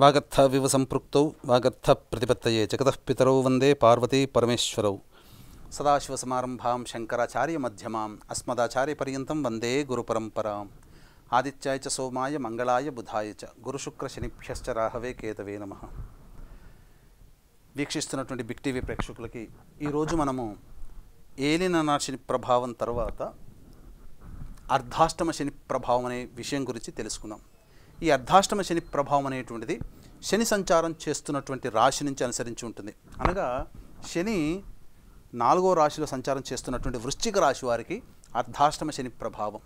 వాగర్థవివ సంపృక్తౌ వాగర్థ ప్రతిపత్తయే జగతః పితరౌ వందే పార్వతీ పరమేశ్వరౌ సదాశివసమారంభాం శంకరాచార్య మధ్యమాం అస్మదాచార్యపర్యంతం వందే గురుపరంపరాం ఆదిత్యాయ చ సోమాయ మంగళాయ బుధాయ చ గురుశుక్రశనిభ్యశ్చ రాహవే కేతవే నమః. వీక్షిస్తున్నటువంటి బిగ్ టీవీ ప్రేక్షకులకి ఈరోజు మనము ఏలినాటి శని ప్రభావం తర్వాత అర్ధాష్టమ శని ప్రభావం అనే విషయం గురించి తెలుసుకుందాం. ఈ అర్ధాష్టమ శని ప్రభావం అనేటువంటిది శని సంచారం చేస్తున్నటువంటి రాశి నుంచి అనుసరించి ఉంటుంది. అనగా శని 4వ రాశిలో సంచారం చేస్తున్నటువంటి వృశ్చిక రాశి వారికి అర్ధాష్టమ శని ప్రభావం.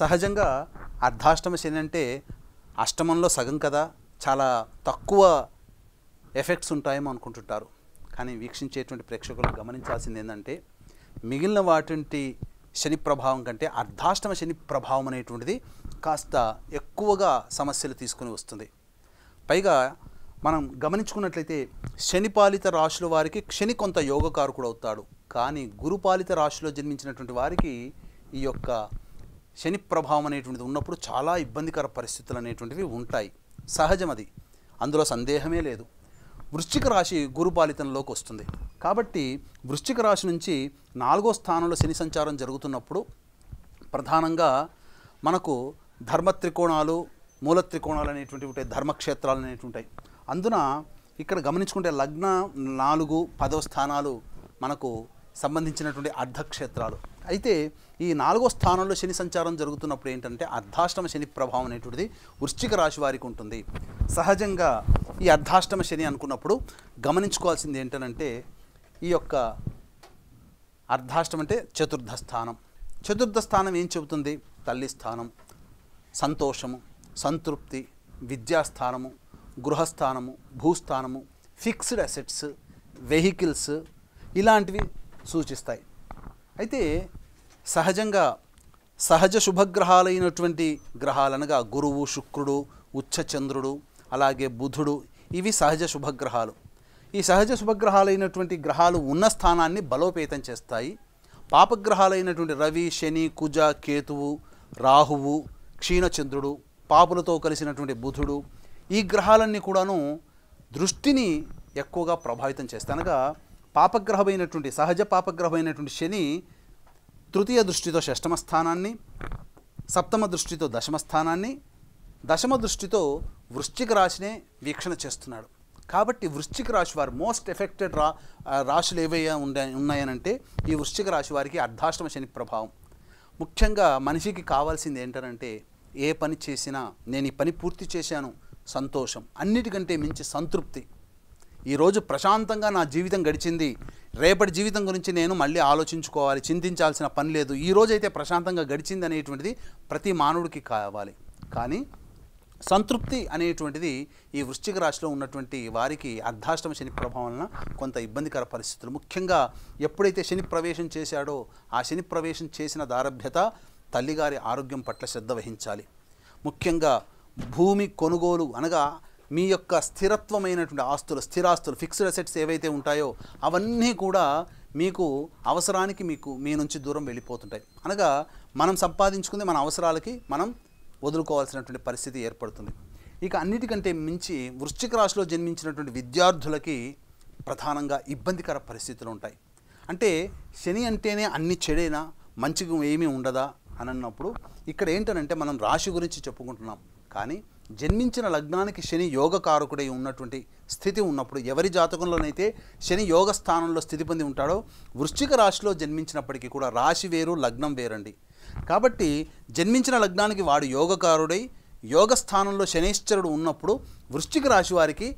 సహజంగా అర్ధాష్టమ శని అంటే అష్టమంలో సగం కదా, చాలా తక్కువ ఎఫెక్ట్స్ ఉంటాయేమో అనుకుంటుంటారు. కానీ వీక్షించేటువంటి ప్రేక్షకులు గమనించాల్సింది ఏంటంటే మిగిలిన వాటి శని ప్రభావం కంటే అర్ధాష్టమ శని ప్రభావం అనేటువంటిది కాస్త ఎక్కువగా సమస్యలు తీసుకుని వస్తుంది. పైగా మనం గమనించుకున్నట్లయితే శనిపాలిత రాశుల వారికి శని కొంత యోగకారకుడు అవుతాడు. కానీ గురుపాలిత రాశిలో జన్మించినటువంటి వారికి ఈ యొక్క శని ప్రభావం అనేటువంటిది ఉన్నప్పుడు చాలా ఇబ్బందికర పరిస్థితులు అనేటువంటివి ఉంటాయి. సహజం, అది అందులో సందేహమే లేదు. వృశ్చిక రాశి గురుపాలితంలోకి వస్తుంది. కాబట్టి వృశ్చిక రాశి నుంచి 4వ స్థానంలో శని సంచారం జరుగుతున్నప్పుడు ప్రధానంగా మనకు ధర్మ త్రికోణాలు, మూల త్రికోణాలు అనేటువంటివి ఉంటాయి, ధర్మక్షేత్రాలు అనేటువంటి ఉంటాయి. అందున ఇక్కడ గమనించుకుంటే లగ్న 4, 10వ స్థానాలు మనకు సంబంధించినటువంటి అర్ధక్షేత్రాలు. అయితే ఈ 4వ స్థానంలో శని సంచారం జరుగుతున్నప్పుడు ఏంటంటే అర్ధాష్టమ శని ప్రభావం అనేటువంటిది వృశ్చిక రాశి వారికి ఉంటుంది. సహజంగా ఈ అర్ధాష్టమ శని అనుకున్నప్పుడు గమనించుకోవాల్సింది ఏంటంటే ఈ యొక్క అర్ధాష్టం అంటే చతుర్థ స్థానం. చతుర్థ స్థానం ఏం చెబుతుంది? తల్లి స్థానం, సంతోషము, సంతృప్తి, విద్యాస్థానము, గృహస్థానము, భూస్థానము, ఫిక్స్డ్ అసెట్స్, వెహికల్స్ ఇలాంటివి సూచిస్తాయి. అయితే సహజంగా సహజ శుభగ్రహాలైనటువంటి గ్రహాలనగా గురువు, శుక్రుడు, ఉచ్చ చంద్రుడు, అలాగే బుధుడు, ఇవి సహజ శుభగ్రహాలు. ఈ సహజ శుభగ్రహాలైనటువంటి గ్రహాలు ఉన్న స్థానాన్ని బలోపేతం చేస్తాయి. పాపగ్రహాలైనటువంటి రవి, శని, కుజ, కేతువు, రాహువు, క్షీణచంద్రుడు, పాపులతో కలిసినటువంటి బుధుడు, ఈ గ్రహాలన్నీ కూడాను దృష్టిని ఎక్కువగా ప్రభావితం చేస్తాయి. అనగా పాపగ్రహమైనటువంటి సహజ పాపగ్రహమైనటువంటి శని తృతీయ దృష్టితో షష్టమ స్థానాన్ని, సప్తమ దృష్టితో దశమ స్థానాన్ని, దశమ దృష్టితో వృశ్చిక రాశినే వీక్షణ చేస్తున్నాడు. కాబట్టి వృశ్చిక రాశి వారు మోస్ట్ ఎఫెక్టెడ్ రాశులు ఏవైనా ఉన్నాయనంటే ఈ వృశ్చిక రాశి వారికి అర్ధాష్టమ శని ప్రభావం. ముఖ్యంగా మనిషికి కావాల్సింది ఏంటంటే ఏ పని చేసినా నేను ఈ పని పూర్తి చేశాను, సంతోషం, అన్నిటికంటే మించి సంతృప్తి. ఈరోజు ప్రశాంతంగా నా జీవితం గడిచింది, రేపటి జీవితం గురించి నేను మళ్ళీ ఆలోచించుకోవాలి, చింతించాల్సిన పని లేదు, ఈరోజైతే ప్రశాంతంగా గడిచింది అనేటువంటిది ప్రతి మానవుడికి కావాలి. కానీ సంతృప్తి అనేటువంటిది ఈ వృశ్చిక రాశిలో ఉన్నటువంటి వారికి అర్ధాష్టమ శని ప్రభావం వలన కొంత ఇబ్బందికర పరిస్థితులు. ముఖ్యంగా ఎప్పుడైతే శని ప్రవేశం చేశాడో ఆ శని ప్రవేశం చేసిన దారభ్యత తల్లిగారి ఆరోగ్యం పట్ల శ్రద్ధ వహించాలి. ముఖ్యంగా భూమి కొనుగోలు అనగా మీ యొక్క స్థిరత్వమైనటువంటి ఆస్తులు, స్థిరాస్తులు, ఫిక్స్డ్ అసెట్స్ ఏవైతే ఉంటాయో అవన్నీ కూడా మీకు అవసరానికి మీ నుంచి దూరం వెళ్ళిపోతుంటాయి. అనగా మనం సంపాదించుకుంది మన అవసరాలకి మనం వదులుకోవాల్సినటువంటి పరిస్థితి ఏర్పడుతుంది. ఇక అన్నిటికంటే మించి వృశ్చిక రాశిలో జన్మించినటువంటి విద్యార్థులకి ప్రధానంగా ఇబ్బందికర పరిస్థితులు ఉంటాయి. అంటే శని అంటేనే అన్ని చెడేనా, మంచిగా ఏమీ ఉండదా అని అన్నప్పుడు ఇక్కడ ఏంటనంటే మనం రాశి గురించి చెప్పుకుంటున్నాం. కానీ జన్మించిన లగ్నానికి శని యోగకారకుడై ఉన్నటువంటి స్థితి ఉన్నప్పుడు ఎవరి జాతకంలోనైతే శని యోగ స్థానంలో స్థితి పొంది ఉంటాడో వృశ్చిక రాశిలో జన్మించినప్పటికీ కూడా రాశి వేరు, లగ్నం వేరండి. కాబట్టి జన్మించిన లగ్నానికి వాడు యోగకారుడై యోగ స్థానంలో శనైశ్చరుడు ఉన్నప్పుడు వృశ్చిక రాశి వారికి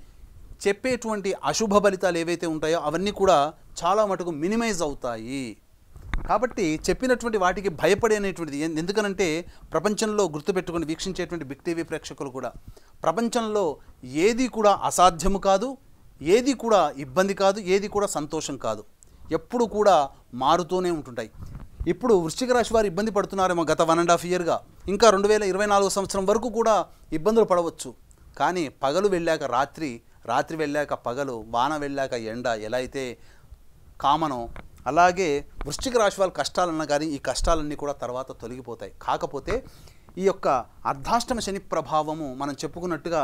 చెప్పేటువంటి అశుభ ఫలితాలు ఏవైతే ఉంటాయో అవన్నీ కూడా చాలా మటుకు మినిమైజ్ అవుతాయి. కాబట్టి చెప్పినటువంటి వాటికి భయపడేటువంటిది ఎందుకనంటే ప్రపంచంలో గుర్తుపెట్టుకొని వీక్షించేటువంటి బిగ్ టీవీ ప్రేక్షకులు కూడా ప్రపంచంలో ఏది కూడా అసాధ్యము కాదు, ఏది కూడా ఇబ్బంది కాదు, ఏది కూడా సంతోషం కాదు, ఎప్పుడు కూడా మారుతూనే ఉంటుంటాయి. ఇప్పుడు వృశ్చిక రాశి వారు ఇబ్బంది పడుతున్నారేమో గత 1.5 ఇయర్గా, ఇంకా 2024 సంవత్సరం వరకు కూడా ఇబ్బందులు పడవచ్చు. కానీ పగలు వెళ్ళాక రాత్రి, రాత్రి వెళ్ళాక పగలు, వాన వెళ్ళాక ఎండ ఎలా అయితే కామనో అలాగే వృశ్చిక రాశి వాళ్ళ కష్టాలన్నా కానీ ఈ కష్టాలన్నీ కూడా తర్వాత తొలగిపోతాయి. కాకపోతే ఈ యొక్క అర్ధాష్టమ శని ప్రభావము మనం చెప్పుకున్నట్టుగా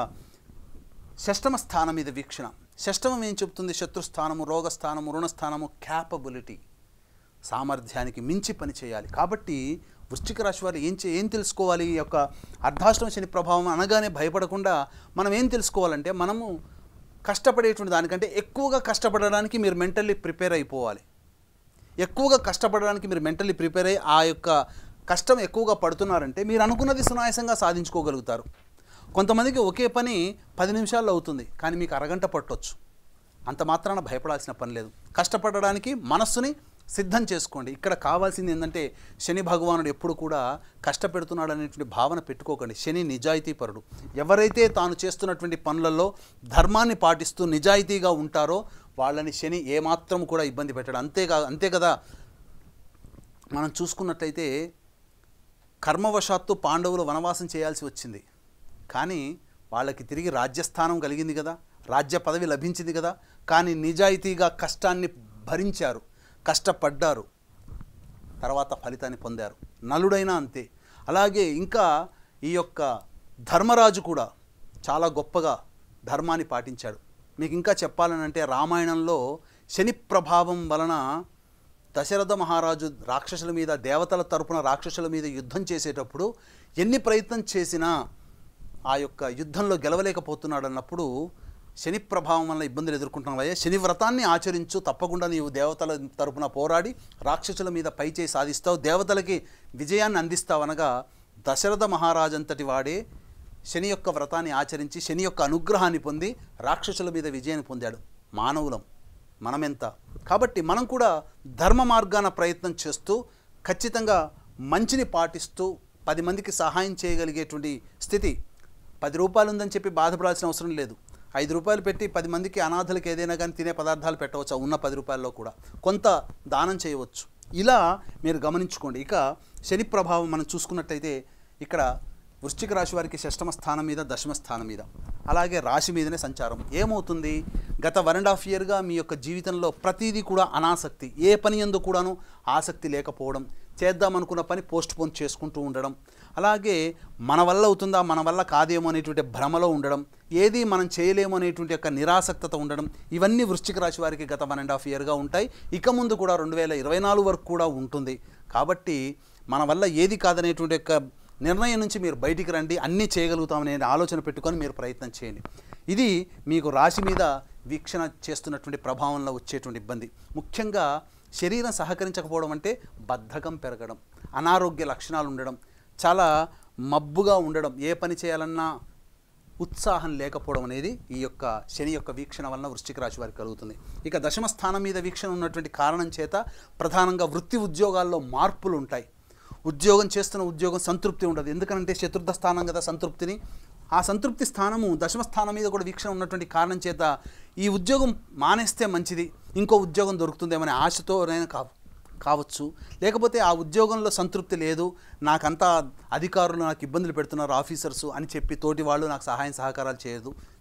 షష్టమ స్థానం మీద వీక్షణ. షష్టమం ఏం చెప్తుంది? శత్రుస్థానము, రోగస్థానము, రుణస్థానము, క్యాపబిలిటీ, సామర్థ్యానికి మించి పని చేయాలి. కాబట్టి వృశ్చిక రాశి వారు ఏం తెలుసుకోవాలి? ఈ యొక్క అర్ధాష్టమ శని ప్రభావం అనగానే భయపడకుండా మనం ఏం తెలుసుకోవాలంటే, మనము కష్టపడేటువంటి దానికంటే ఎక్కువగా కష్టపడడానికి మీరు మెంటల్లీ ప్రిపేర్ అయిపోవాలి. ఎక్కువగా కష్టపడడానికి మీరు మెంటల్లీ ప్రిపేర్ అయ్యి ఆ యొక్క కష్టం ఎక్కువగా పడుతున్నారంటే మీరు అనుకున్నది సునాయాసంగా సాధించుకోగలుగుతారు. కొంతమందికి ఒకే పని 10 నిమిషాల్లో అవుతుంది, కానీ మీకు అరగంట పట్టొచ్చు. అంత మాత్రాన భయపడాల్సిన పని లేదు. కష్టపడడానికి మనస్సుని సిద్ధం చేసుకోండి. ఇక్కడ కావాల్సింది ఏంటంటే, శని భగవానుడు ఎప్పుడు కూడా కష్టపెడుతున్నాడు అనేటువంటి భావన పెట్టుకోకండి. శని నిజాయితీపరుడు. ఎవరైతే తాను చేస్తున్నటువంటి పనులలో ధర్మాన్ని పాటిస్తూ నిజాయితీగా ఉంటారో వాళ్ళని శని ఏమాత్రం కూడా ఇబ్బంది పెట్టాడు. అంతే కదా. మనం చూసుకున్నట్లయితే కర్మవశాత్తు పాండవులు వనవాసం చేయాల్సి వచ్చింది, కానీ వాళ్ళకి తిరిగి రాజ్యస్థానం కలిగింది కదా, రాజ్య పదవి లభించింది కదా. కానీ నిజాయితీగా కష్టాన్ని భరించారు, కష్టపడ్డారు, తర్వాత ఫలితాన్ని పొందారు. నలుడైనా అంతే. అలాగే ఇంకా ఈ యొక్క ధర్మరాజు కూడా చాలా గొప్పగా ధర్మాన్ని పాటించాడు. మీకు ఇంకా చెప్పాలనంటే, రామాయణంలో శని ప్రభావం వలన దశరథ మహారాజు రాక్షసుల మీద, దేవతల తరపున రాక్షసుల మీద యుద్ధం చేసేటప్పుడు ఎన్ని ప్రయత్నం చేసినా ఆ యొక్క యుద్ధంలో గెలవలేకపోతున్నాడు అన్నప్పుడు, శని ప్రభావం వల్ల ఇబ్బందులు ఎదుర్కొంటున్నావయ్యా, శని వ్రతాన్ని ఆచరించు, తప్పకుండా నీవు దేవతల తరపున పోరాడి రాక్షసుల మీద పైచేయి సాధిస్తావు, దేవతలకి విజయాన్ని అందిస్తావు అనగా, దశరథ మహారాజు అంతటి వాడే శని యొక్క వ్రతాన్ని ఆచరించి శని యొక్క అనుగ్రహాన్ని పొంది రాక్షసుల మీద విజయాన్ని పొందాడు. మానవులం మనమెంత. కాబట్టి మనం కూడా ధర్మ మార్గాన ప్రయత్నం చేస్తూ ఖచ్చితంగా మంచిని పాటిస్తూ 10 మందికి సహాయం చేయగలిగేటువంటి స్థితి. 10 రూపాయలు ఉందని చెప్పి బాధపడాల్సిన అవసరం లేదు. 5 రూపాయలు పెట్టి 10 మందికి, అనాథలకు ఏదైనా కానీ తినే పదార్థాలు పెట్టవచ్చు. ఉన్న 10 రూపాయల్లో కూడా కొంత దానం చేయవచ్చు. ఇలా మీరు గమనించుకోండి. ఇక శని ప్రభావం మనం చూసుకున్నట్టయితే ఇక్కడ వృశ్చిక రాశి వారికి షష్టమ స్థానం మీద, దశమ స్థానం మీద, అలాగే రాశి మీదనే సంచారం. ఏమవుతుంది? గత 1.5 ఇయర్గా మీ యొక్క జీవితంలో ప్రతిదీ కూడా అనాసక్తి, ఏ పని యందు కూడాను ఆసక్తి లేకపోవడం, చేద్దామనుకున్న పని పోస్ట్ పోన్ చేసుకుంటూ ఉండడం, అలాగే మన వల్ల అవుతుందా, మన వల్ల కాదేమో అనేటువంటి భ్రమలో ఉండడం, ఏది మనం చేయలేము అనేటువంటి యొక్క నిరాసక్తత ఉండడం, ఇవన్నీ వృశ్చిక రాశి వారికి గత 1.5 ఇయర్గా ఉంటాయి. ఇక ముందు కూడా 2024 వరకు కూడా ఉంటుంది. కాబట్టి మన వల్ల ఏది కాదనేటువంటి యొక్క నిర్ణయం నుంచి మీరు బయటికి రండి. అన్నీ చేయగలుగుతామనే ఆలోచన పెట్టుకొని మీరు ప్రయత్నం చేయండి. ఇది మీకు రాశి మీద వీక్షణ చేస్తున్నటువంటి ప్రభావంలో వచ్చేటువంటి ఇబ్బంది. ముఖ్యంగా శరీరం సహకరించకపోవడం అంటే బద్ధకం పెరగడం, అనారోగ్య లక్షణాలు ఉండడం, చాలా మబ్బుగా ఉండడం, ఏ పని చేయాలన్నా ఉత్సాహం లేకపోవడం అనేది ఈ యొక్క శని యొక్క వీక్షణ వలన వృశ్చిక రాశి వారికి కలుగుతుంది. ఇక దశమ స్థానం మీద వీక్షణ ఉన్నటువంటి కారణం చేత ప్రధానంగా వృత్తి ఉద్యోగాల్లో మార్పులు ఉంటాయి. ఉద్యోగం చేస్తున్న ఉద్యోగం సంతృప్తి ఉండదు. ఎందుకంటే చతుర్థ స్థానం కదా సంతృప్తిని. ఆ సంతృప్తి స్థానము దశమ స్థానం మీద కూడా వీక్షణ ఉన్నటువంటి కారణం చేత ఈ ఉద్యోగం మానేస్తే మంచిది, ఇంకో ఉద్యోగం దొరుకుతుందేమనే ఆశతో కావచ్చు, లేకపోతే ఆ ఉద్యోగంలో సంతృప్తి లేదు, నాకంతా అధికారులు నాకు ఇబ్బందులు పెడుతున్నారు ఆఫీసర్సు అని చెప్పి తోటి వాళ్ళు నాకు సహాయం సహకారాలు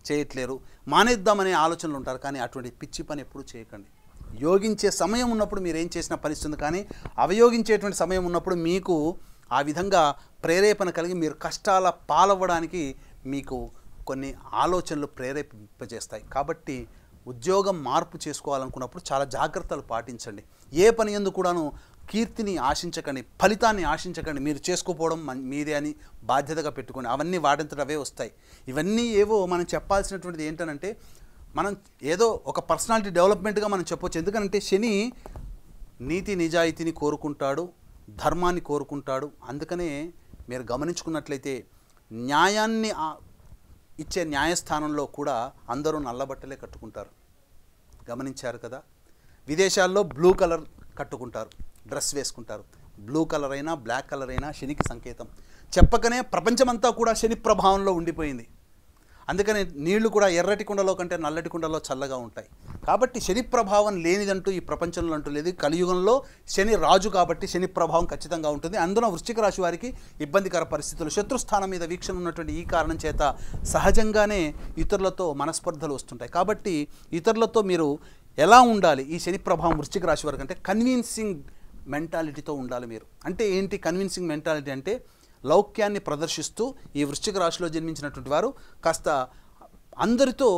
చేయట్లేరు, మానేద్దామనే ఆలోచనలు ఉంటారు. కానీ అటువంటి పిచ్చి పని ఎప్పుడు చేయకండి. యోగించే సమయం ఉన్నప్పుడు మీరు ఏం చేసినా ఫలిస్తుంది, కానీ అవయోగించేటువంటి సమయం ఉన్నప్పుడు మీకు ఆ విధంగా ప్రేరేపణ కలిగి మీరు కష్టాల పాలవ్వడానికి మీకు కొన్ని ఆలోచనలు ప్రేరేపింపజేస్తాయి. కాబట్టి ఉద్యోగం మార్పు చేసుకోవాలనుకున్నప్పుడు చాలా జాగ్రత్తలు పాటించండి. ఏ పని యందు కూడాను కీర్తిని ఆశించకండి, ఫలితాన్ని ఆశించకండి. మీరు చేసుకోపోవడం మీదే అని బాధ్యతగా పెట్టుకోండి. అవన్నీ వాడంతట అవే వస్తాయి. ఇవన్నీ ఏవో మనం చెప్పాల్సినటువంటిది ఏంటనంటే, మనం ఏదో ఒక పర్సనాలిటీ డెవలప్మెంట్గా మనం చెప్పొచ్చు. ఎందుకంటే శని నీతి నిజాయితీని కోరుకుంటాడు, ధర్మాన్ని కోరుకుంటాడు. అందుకనే మీరు గమనించుకున్నట్లయితే న్యాయాన్ని ఇచ్చే న్యాయస్థానంలో కూడా అందరూ నల్లబట్టలే కట్టుకుంటారు. గమనించారు కదా. విదేశాల్లో బ్లూ కలర్ కట్టుకుంటారు, డ్రెస్ వేసుకుంటారు. బ్లూ కలర్ అయినా బ్లాక్ కలర్ అయినా శనికి సంకేతం. చెప్పకనే ప్రపంచమంతా కూడా శని ప్రభావంలో ఉండిపోయింది. అందుకని నీళ్లు కూడా ఎర్రటి కుండలో కంటే నల్లటి కుండలో చల్లగా ఉంటాయి. కాబట్టి శని ప్రభావం లేనిదంటూ ఈ ప్రపంచంలో అంటూ లేదు. కలియుగంలో శని రాజు కాబట్టి శని ప్రభావం ఖచ్చితంగా ఉంటుంది. అందులో వృశ్చిక రాశి వారికి ఇబ్బందికర పరిస్థితులు, శత్రుస్థానం మీద వీక్షణ ఉన్నటువంటి ఈ కారణం చేత సహజంగానే ఇతరులతో మనస్పర్ధలు వస్తుంటాయి. కాబట్టి ఇతరులతో మీరు ఎలా ఉండాలి? ఈ శని ప్రభావం వృశ్చిక రాశి వారికి అంటే కన్విన్సింగ్ మెంటాలిటీతో ఉండాలి మీరు. అంటే ఏంటి కన్విన్సింగ్ మెంటాలిటీ అంటే? లౌక్యాన్ని ప్రదర్శిస్తూ ఈ వృశ్చిక రాశిలో జన్మించినటువంటి వారు కాస్త అందరితో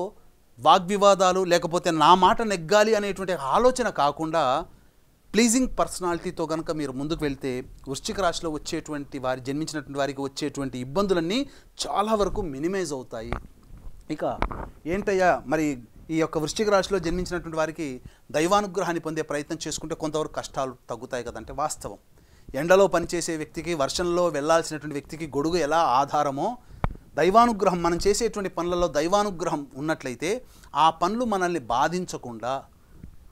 వాగ్వివాదాలు లేకపోతే నా మాట నెగ్గాలి అనేటువంటి ఆలోచన కాకుండా ప్లీజింగ్ పర్సనాలిటీతో కనుక మీరు ముందుకు వెళ్తే వృశ్చిక రాశిలో వచ్చేటువంటి వారి జన్మించినటువంటి వారికి వచ్చేటువంటి ఇబ్బందులన్నీ చాలా వరకు మినిమైజ్ అవుతాయి. ఇక ఏంటయ్యా మరి ఈ యొక్క వృశ్చిక రాశిలో జన్మించినటువంటి వారికి దైవానుగ్రహాన్ని పొందే ప్రయత్నం చేసుకుంటే కొంతవరకు కష్టాలు తగ్గుతాయి కదంటే వాస్తవం. ఎండలో పనిచేసే వ్యక్తికి, వర్షంలో వెళ్ళాల్సినటువంటి వ్యక్తికి గొడుగు ఎలా ఆధారమో, దైవానుగ్రహం మనం చేసేటువంటి పనులలో దైవానుగ్రహం ఉన్నట్లయితే ఆ పనులు మనల్ని బాధించకుండా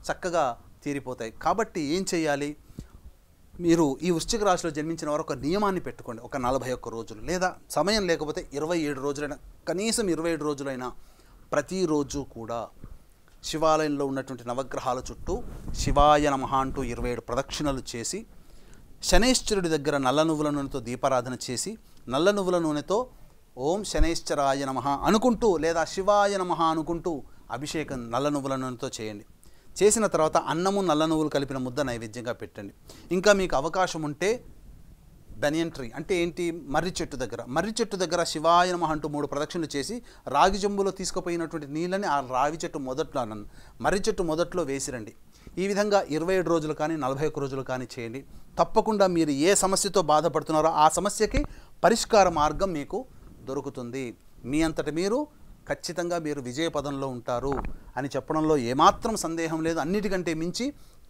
చక్కగా తీరిపోతాయి. కాబట్టి ఏం చేయాలి? మీరు ఈ వృశ్చిక రాశిలో జన్మించిన వారు ఒక నియమాన్ని పెట్టుకోండి. ఒక 41 రోజులు లేదా సమయం లేకపోతే 27 రోజులైనా, కనీసం 27 రోజులైనా ప్రతిరోజు కూడా శివాలయంలో ఉన్నటువంటి నవగ్రహాల చుట్టూ శివాయ నమః అంటూ 27 ప్రదక్షిణలు చేసి, శనైశ్చరుడి దగ్గర నల్ల నువ్వుల నూనెతో దీపారాధన చేసి, నల్ల నువ్వుల నూనెతో ఓం శనైశ్చరాయ నమః అనుకుంటూ లేదా శివాయ నమః అనుకుంటూ అభిషేకం నల్ల నువ్వుల నూనెతో చేయండి. చేసిన తర్వాత అన్నము నల్ల నువ్వులు కలిపిన ముద్ద నైవేద్యంగా పెట్టండి. ఇంకా మీకు అవకాశం ఉంటే బనియన్ ట్రీ అంటే ఏంటి, మర్రి చెట్టు దగ్గర శివాయ నమః అంటూ 3 ప్రదక్షిణలు చేసి రాగి జంబులో తీసుకుపోయినటువంటి నీళ్ళని ఆ మర్రి చెట్టు మొదట్లో వేసిరండి. ఈ విధంగా 27 రోజులు కానీ 41 రోజులు కానీ చేయండి. తప్పకుండా మీరు ఏ సమస్యతో బాధపడుతున్నారో ఆ సమస్యకి పరిష్కార మార్గం మీకు దొరుకుతుంది. మీ అంతట మీరు ఖచ్చితంగా మీరు విజయపదంలో ఉంటారు అని చెప్పడంలో ఏమాత్రం సందేహం లేదు. అన్నిటికంటే మించి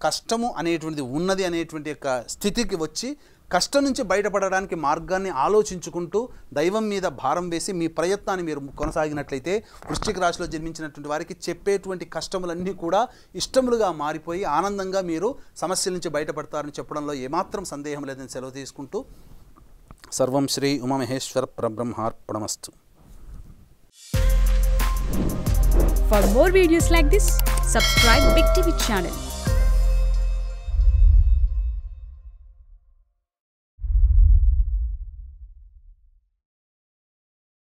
కష్టము అనేటువంటిది ఉన్నది అనేటువంటి యొక్క స్థితికి వచ్చి కష్టం నుంచి బయటపడడానికి మార్గాన్ని ఆలోచించుకుంటూ దైవం మీద భారం వేసి మీ ప్రయత్నాన్ని మీరు కొనసాగినట్లయితే వృశ్చిక రాశిలో జన్మించినటువంటి వారికి చెప్పేటువంటి కష్టములన్నీ కూడా ఇష్టములుగా మారిపోయి ఆనందంగా మీరు సమస్యల నుంచి బయటపడతారని చెప్పడంలో ఏమాత్రం సందేహం లేదని సెలవు తీసుకుంటూ సర్వం Shri Umamaheshwara పరబ్రహ్మార్పణమస్తు. For more videos like this, subscribe Big TV channel.